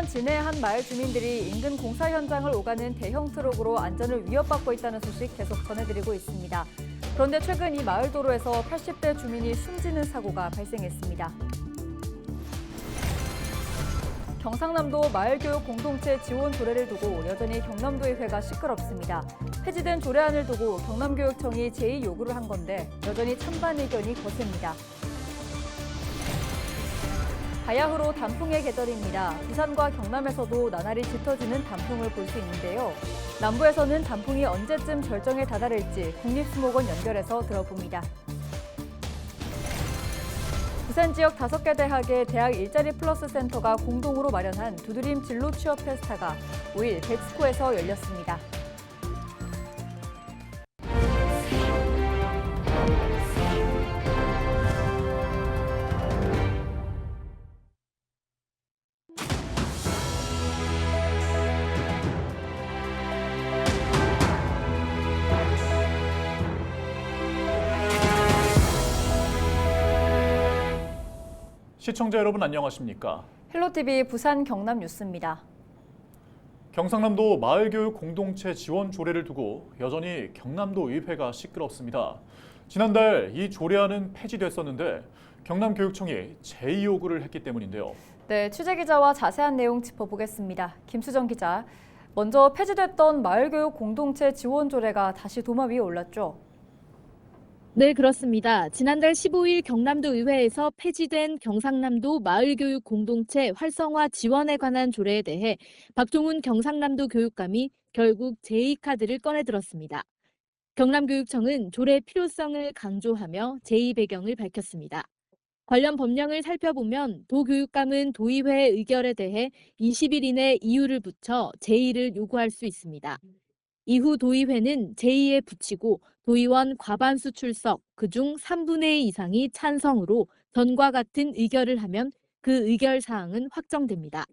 진해 한 마을 주민들이 인근 공사 현장을 오가는 대형 트럭으로 안전을 위협받고 있다는 소식 계속 전해드리고 있습니다. 그런데 최근 이 마을 도로에서 80대 주민이 숨지는 사고가 발생했습니다. 경상남도 마을교육 공동체 지원 조례를 두고 여전히 경남도의회가 시끄럽습니다. 폐지된 조례안을 두고 경남교육청이 제의 요구를 한 건데 여전히 찬반 의견이 거셉니다. 바야흐로 단풍의 계절입니다. 부산과 경남에서도 나날이 짙어지는 단풍을 볼 수 있는데요. 남부에서는 단풍이 언제쯤 절정에 다다를지 국립수목원 연결해서 들어봅니다. 부산 지역 5개 대학의 대학 일자리 플러스 센터가 공동으로 마련한 두드림 진로 취업 페스타가 5일 백스코에서 열렸습니다. 시청자 여러분 안녕하십니까? 헬로티비 부산 경남 뉴스입니다. 경상남도 마을교육 공동체 지원 조례를 두고 여전히 경남도 의회가 시끄럽습니다. 지난달 이 조례안은 폐지됐었는데 경남교육청이 제의 요구를 했기 때문인데요. 네, 취재기자와 자세한 내용 짚어보겠습니다. 김수정 기자, 먼저 폐지됐던 마을교육 공동체 지원 조례가 다시 도마 위에 올랐죠? 네, 그렇습니다. 지난달 15일 경남도 의회에서 폐지된 경상남도 마을교육 공동체 활성화 지원에 관한 조례에 대해 박종훈 경상남도 교육감이 결국 제의 카드를 꺼내들었습니다. 경남교육청은 조례 필요성을 강조하며 제의 배경을 밝혔습니다. 관련 법령을 살펴보면 도교육감은 도의회 의결에 대해 20일 이내 이유를 붙여 제의를 요구할 수 있습니다. 이후 도의회는 제의에 붙이고 도의원 과반수 출석, 그중 3분의 2 이상이 찬성으로 전과 같은 의결을 하면 그 의결 사항은 확정됩니다.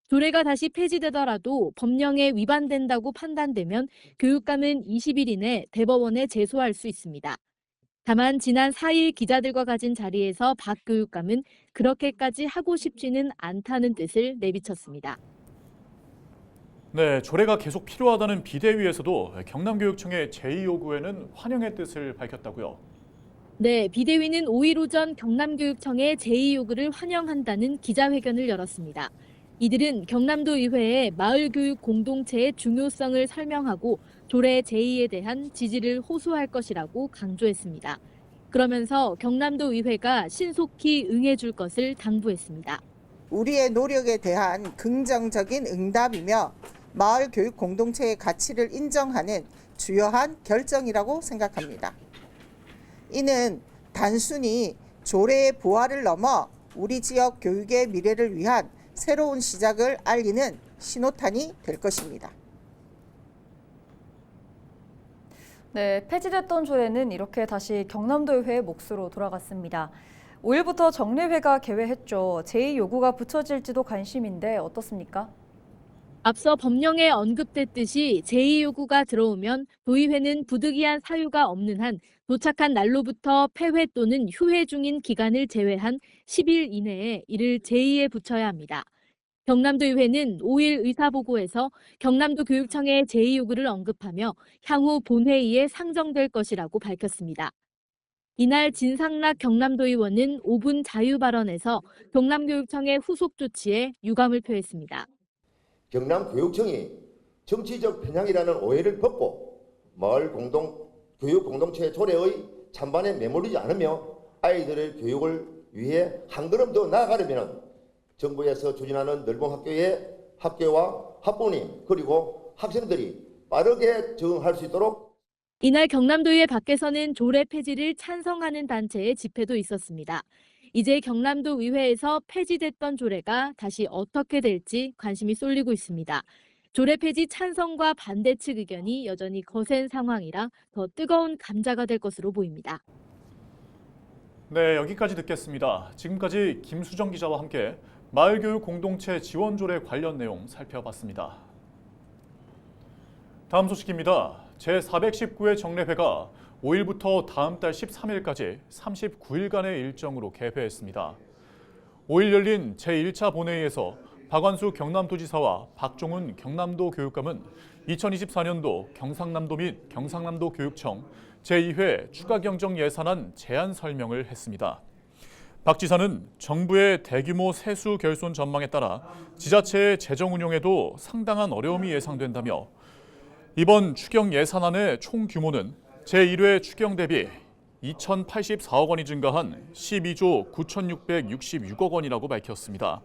조례가 다시 폐지되더라도 법령에 위반된다고 판단되면 교육감은 20일 이내 대법원에 제소할 수 있습니다. 다만 지난 4일 기자들과 가진 자리에서 박 교육감은 그렇게까지 하고 싶지는 않다는 뜻을 내비쳤습니다. 네, 조례가 계속 필요하다는 비대위에서도 경남교육청의 제의 요구에는 환영의 뜻을 밝혔다고요. 네, 비대위는 5일 오전 경남교육청의 제의 요구를 환영한다는 기자회견을 열었습니다. 이들은 경남도 의회에 마을교육 공동체의 중요성을 설명하고 조례 제의에 대한 지지를 호소할 것이라고 강조했습니다. 그러면서 경남도 의회가 신속히 응해줄 것을 당부했습니다. 우리의 노력에 대한 긍정적인 응답이며 마을 교육 공동체의 가치를 인정하는 주요한 결정이라고 생각합니다. 이는 단순히 조례의 부활을 넘어 우리 지역 교육의 미래를 위한 새로운 시작을 알리는 신호탄이 될 것입니다. 네, 폐지됐던 조례는 이렇게 다시 경남도의회의 몫으로 돌아갔습니다. 5일부터 정례회가 개회했죠. 제의 요구가 붙여질지도 관심인데 어떻습니까? 앞서 법령에 언급됐듯이 제의 요구가 들어오면 도의회는 부득이한 사유가 없는 한 도착한 날로부터 폐회 또는 휴회 중인 기간을 제외한 10일 이내에 이를 제의에 붙여야 합니다. 경남도의회는 5일 의사보고에서 경남도 교육청의 제의 요구를 언급하며 향후 본회의에 상정될 것이라고 밝혔습니다. 이날 진상락 경남도의원은 5분 자유 발언에서 경남교육청의 후속 조치에 유감을 표했습니다. 경남교육청이 정치적 편향이라는 오해를 벗고 마을 교육 공동체 조례의 찬반에 매몰리지 않으며 아이들의 교육을 위해 한 걸음 더 나아가려면 정부에서 추진하는 넓은 학교와 학부모님 그리고 학생들이 빠르게 적응할 수 있도록 이날 경남도의회 밖에서는 조례 폐지를 찬성하는 단체의 집회도 있었습니다. 이제 경남도 의회에서 폐지됐던 조례가 다시 어떻게 될지 관심이 쏠리고 있습니다. 조례 폐지 찬성과 반대 측 의견이 여전히 거센 상황이라 더 뜨거운 감자가 될 것으로 보입니다. 네, 여기까지 듣겠습니다. 지금까지 김수정 기자와 함께 마을교육 공동체 지원 조례 관련 내용 살펴봤습니다. 다음 소식입니다. 제419회 정례회가 5일부터 다음 달 13일까지 39일간의 일정으로 개회했습니다. 5일 열린 제1차 본회의에서 박완수 경남도지사와 박종훈 경남도 교육감은 2024년도 경상남도 및 경상남도 교육청 제2회 추가 경정 예산안 제안 설명을 했습니다. 박 지사는 정부의 대규모 세수 결손 전망에 따라 지자체의 재정 운용에도 상당한 어려움이 예상된다며 이번 추경 예산안의 총 규모는 제1회 추경 대비 2,084억 원이 증가한 12조 9,666억 원이라고 밝혔습니다.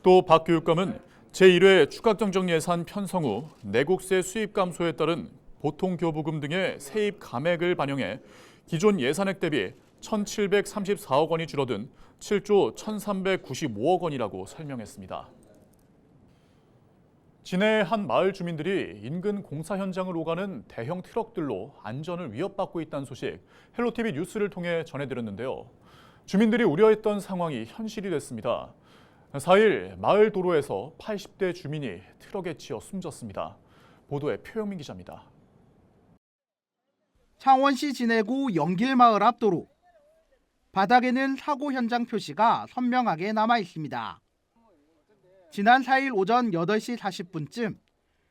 또 박 교육감은 제1회 추가 경정 예산 편성 후 내국세 수입 감소에 따른 보통교부금 등의 세입 감액을 반영해 기존 예산액 대비 1,734억 원이 줄어든 7조 1,395억 원이라고 설명했습니다. 진해의 한 마을 주민들이 인근 공사 현장을 오가는 대형 트럭들로 안전을 위협받고 있다는 소식 헬로티비 뉴스를 통해 전해드렸는데요. 주민들이 우려했던 상황이 현실이 됐습니다. 4일 마을 도로에서 80대 주민이 트럭에 치여 숨졌습니다. 보도에 표영민 기자입니다. 창원시 진해구 영길마을 앞 도로. 바닥에는 사고 현장 표시가 선명하게 남아 있습니다. 지난 4일 오전 8시 40분쯤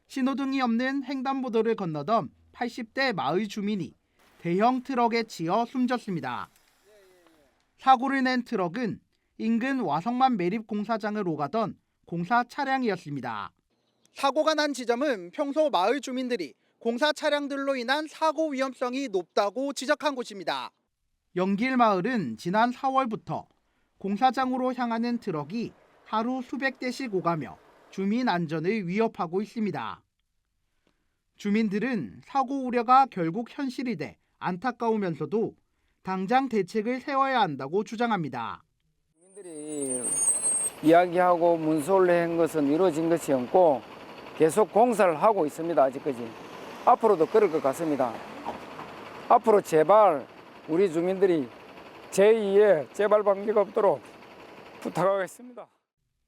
신호등이 없는 횡단보도를 건너던 80대 마을 주민이 대형 트럭에 치여 숨졌습니다. 사고를 낸 트럭은 인근 와성만 매립 공사장을 오가던 공사 차량이었습니다. 사고가 난 지점은 평소 마을 주민들이 공사 차량들로 인한 사고 위험성이 높다고 지적한 곳입니다. 영길마을은 지난 4월부터 공사장으로 향하는 트럭이 하루 수백 대씩 오가며 주민 안전을 위협하고 있습니다. 주민들은 사고 우려가 결국 현실이 돼 안타까우면서도 당장 대책을 세워야 한다고 주장합니다. 주민들이 이야기하고 문서를 한 것은 이루어진 것이 없고 계속 공사를 하고 있습니다. 아직까지. 앞으로도 그럴 것 같습니다. 앞으로 제발 우리 주민들이 제2의 재발 방지가 없도록 부탁하겠습니다.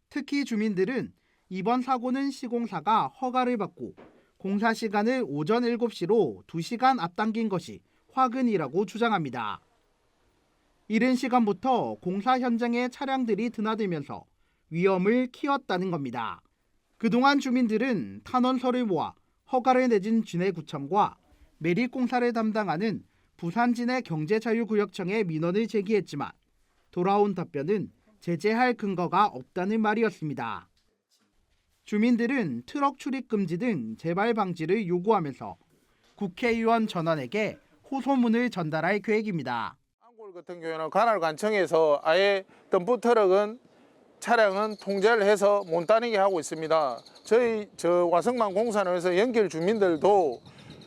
특히 주민들은 이번 사고는 시공사가 허가를 받고 공사 시간을 오전 7시로 2시간 앞당긴 것이 화근이라고 주장합니다. 이른 시간부터 공사 현장에 차량들이 드나들면서 위험을 키웠다는 겁니다. 그동안 주민들은 탄원서를 모아 허가를 내준 진해구청과 매립공사를 담당하는 부산진해경제자유구역청에 민원을 제기했지만 돌아온 답변은 제재할 근거가 없다는 말이었습니다. 주민들은 트럭 출입 금지 등 재발 방지를 요구하면서 국회의원 전원에게 호소문을 전달할 계획입니다. 안골 같은 경우는 관할관청에서 아예 덤프 트럭은 차량은 통제를 해서 못 다니게 하고 있습니다. 저희 와성만 공사로에서 연길 주민들도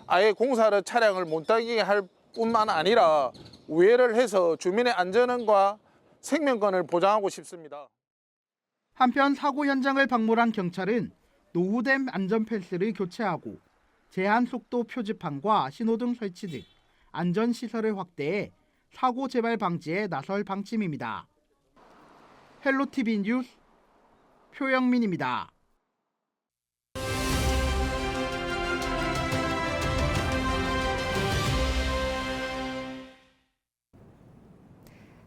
아예 공사를 차량을 못 다니게 할 뿐만 아니라 우회를 해서 주민의 안전과 생명권을 보장하고 싶습니다. 한편 사고 현장을 방문한 경찰은 노후된 안전펜스를 교체하고 제한 속도 표지판과 신호등 설치 등 안전시설을 확대해 사고 재발 방지에 나설 방침입니다. 헬로티비 뉴스 표영민입니다.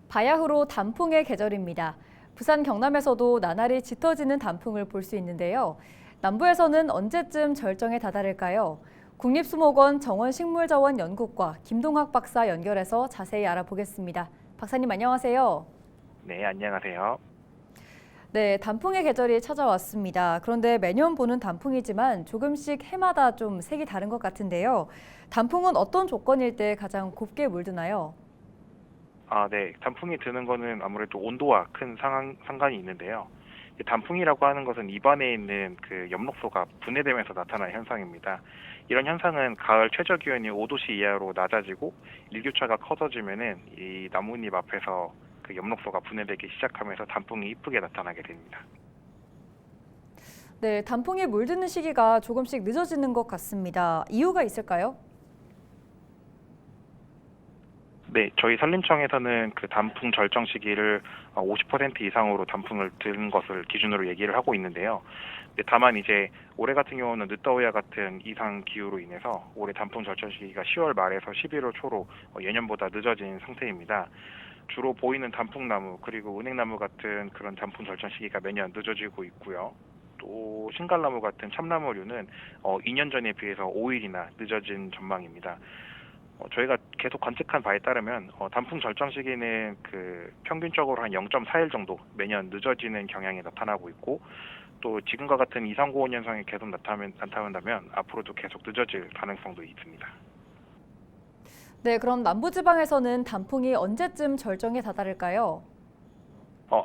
바야흐로 단풍의 계절입니다. 부산 경남에서도 나날이 짙어지는 단풍을 볼 수 있는데요. 남부에서는 언제쯤 절정에 다다를까요? 국립수목원 정원식물자원연구과 김동학 박사 연결해서 자세히 알아보겠습니다. 박사님 안녕하세요. 네, 안녕하세요. 네, 단풍의 계절이 찾아왔습니다. 그런데 매년 보는 단풍이지만 조금씩 해마다 좀 색이 다른 것 같은데요. 단풍은 어떤 조건일 때 가장 곱게 물드나요? 네. 단풍이 드는 거는 아무래도 온도와 큰 상관이 있는데요. 단풍이라고 하는 것은 입안에 있는 그 엽록소가 분해되면서 나타나는 현상입니다. 이런 현상은 가을 최저 기온이 5도씨 이하로 낮아지고 일교차가 커져지면은 이 나뭇잎 앞에서 그 엽록소가 분해되기 시작하면서 단풍이 이쁘게 나타나게 됩니다. 네, 단풍이 물드는 시기가 조금씩 늦어지는 것 같습니다. 이유가 있을까요? 네, 저희 산림청에서는 그 단풍 절정 시기를 50% 이상으로 단풍을 든 것을 기준으로 얘기를 하고 있는데요. 다만 이제 올해 같은 경우는 늦더위와 같은 이상 기후로 인해서 올해 단풍 절정 시기가 10월 말에서 11월 초로 예년보다 늦어진 상태입니다. 주로 보이는 단풍나무 그리고 은행나무 같은 그런 단풍 절정 시기가 매년 늦어지고 있고요. 또 신갈나무 같은 참나무류는 2년 전에 비해서 5일이나 늦어진 전망입니다. 저희가 계속 관측한 바에 따르면 단풍 절정 시기는 평균적으로 한 0.4일 정도 매년 늦어지는 경향이 나타나고 있고, 또 지금과 같은 이상고온 현상이 계속 나타난다면 앞으로도 계속 늦어질 가능성도 있습니다. 네, 그럼 남부지방에서는 단풍이 언제쯤 절정에 다다를까요?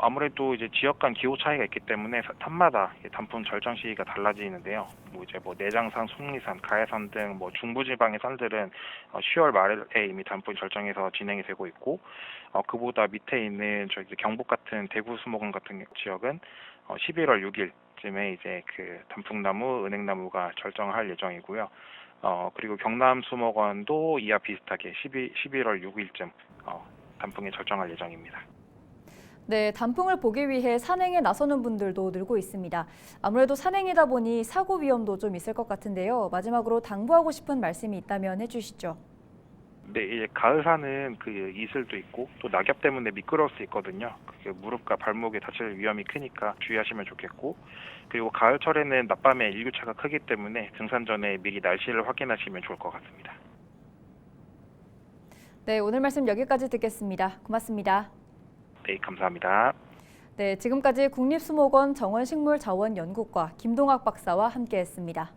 아무래도 이제 지역 간 기후 차이가 있기 때문에 산마다 단풍 절정 시기가 달라지는데요. 내장산, 속리산, 가해산 등 중부지방의 산들은 10월 말에 이미 단풍 절정에서 진행이 되고 있고, 그보다 밑에 있는 저희 경북 같은 대구 수목원 같은 지역은 11월 6일쯤에 이제 단풍나무, 은행나무가 절정할 예정이고요. 그리고 경남 수목원도 이와 비슷하게 11월 6일쯤 단풍이 절정할 예정입니다. 네, 단풍을 보기 위해 산행에 나서는 분들도 늘고 있습니다. 아무래도 산행이다 보니 사고 위험도 좀 있을 것 같은데요. 마지막으로 당부하고 싶은 말씀이 있다면 해주시죠. 네, 이제 가을산은 이슬도 있고 또 낙엽 때문에 미끄러울 수 있거든요. 무릎과 발목에 다칠 위험이 크니까 주의하시면 좋겠고, 그리고 가을철에는 낮밤에 일교차가 크기 때문에 등산 전에 미리 날씨를 확인하시면 좋을 것 같습니다. 네, 오늘 말씀 여기까지 듣겠습니다. 고맙습니다. 네, 감사합니다. 네, 지금까지 국립수목원 정원식물자원연구과 김동학 박사와 함께했습니다.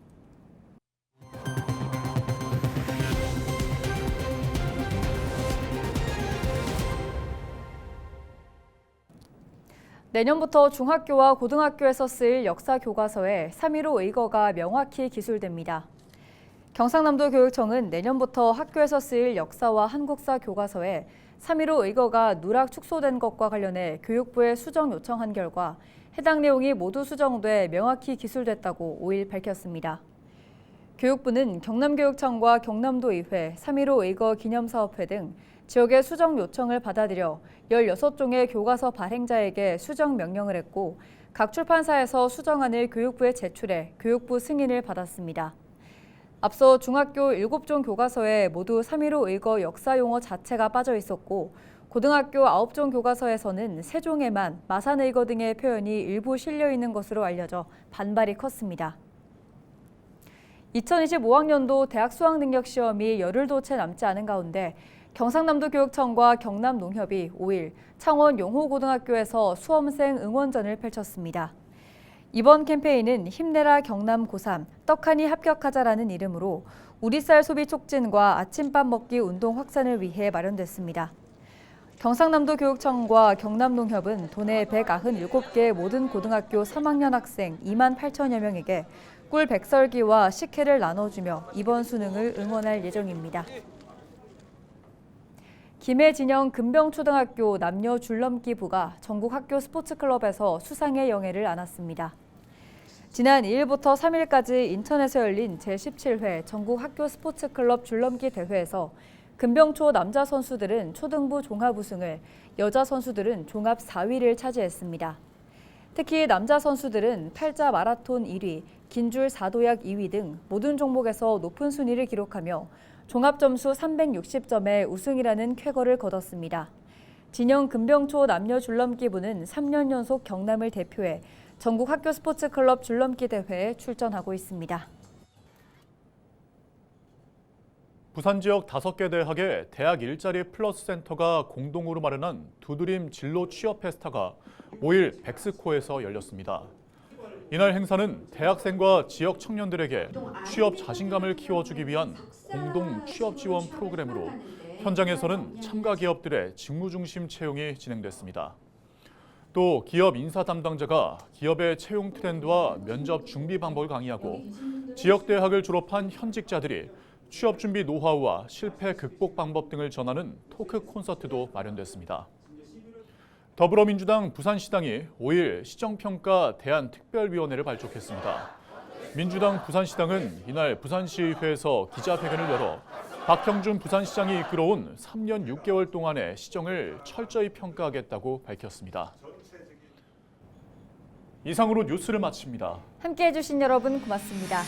내년부터 중학교와 고등학교에서 쓰일 역사 교과서에 3.15 의거가 명확히 기술됩니다. 경상남도 교육청은 내년부터 학교에서 쓰일 역사와 한국사 교과서에 3.15 의거가 누락 축소된 것과 관련해 교육부에 수정 요청한 결과 해당 내용이 모두 수정돼 명확히 기술됐다고 5일 밝혔습니다. 교육부는 경남교육청과 경남도의회, 3.15 의거 기념사업회 등 지역의 수정 요청을 받아들여 16종의 교과서 발행자에게 수정 명령을 했고, 각 출판사에서 수정안을 교육부에 제출해 교육부 승인을 받았습니다. 앞서 중학교 7종 교과서에 모두 3.15 의거 역사 용어 자체가 빠져 있었고, 고등학교 9종 교과서에서는 3종에만 마산 의거 등의 표현이 일부 실려 있는 것으로 알려져 반발이 컸습니다. 2025학년도 대학 수학능력시험이 열흘도 채 남지 않은 가운데 경상남도 교육청과 경남농협이 5일 창원 용호고등학교에서 수험생 응원전을 펼쳤습니다. 이번 캠페인은 힘내라 경남 고3, 떡하니 합격하자라는 이름으로 우리 쌀 소비 촉진과 아침밥 먹기 운동 확산을 위해 마련됐습니다. 경상남도 교육청과 경남농협은 도내 197개 모든 고등학교 3학년 학생 2만 8천여 명에게 꿀 백설기와 식혜를 나눠주며 이번 수능을 응원할 예정입니다. 김해진영 금병초등학교 남녀 줄넘기 부가 전국 학교 스포츠클럽에서 수상의 영예를 안았습니다. 지난 2일부터 3일까지 인천에서 열린 제17회 전국 학교 스포츠클럽 줄넘기 대회에서 금병초 남자 선수들은 초등부 종합 우승을, 여자 선수들은 종합 4위를 차지했습니다. 특히 남자 선수들은 팔자 마라톤 1위, 긴줄 4도약 2위 등 모든 종목에서 높은 순위를 기록하며 종합 점수 360점의 우승이라는 쾌거를 거뒀습니다. 진영 금병초 남녀 줄넘기부는 3년 연속 경남을 대표해 전국 학교 스포츠클럽 줄넘기 대회에 출전하고 있습니다. 부산 지역 5개 대학의 대학 일자리 플러스 센터가 공동으로 마련한 두드림 진로 취업 페스타가 5일 백스코에서 열렸습니다. 이날 행사는 대학생과 지역 청년들에게 취업 자신감을 키워주기 위한 공동 취업 지원 프로그램으로 현장에서는 참가 기업들의 직무 중심 채용이 진행됐습니다. 또 기업 인사 담당자가 기업의 채용 트렌드와 면접 준비 방법을 강의하고 지역 대학을 졸업한 현직자들이 취업 준비 노하우와 실패 극복 방법 등을 전하는 토크 콘서트도 마련됐습니다. 더불어민주당 부산시당이 5일 시정평가 대안특별위원회를 발족했습니다. 민주당 부산시당은 이날 부산시의회에서 기자회견을 열어 박형준 부산시장이 이끌어온 3년 6개월 동안의 시정을 철저히 평가하겠다고 밝혔습니다. 이상으로 뉴스를 마칩니다. 함께해 주신 여러분 고맙습니다.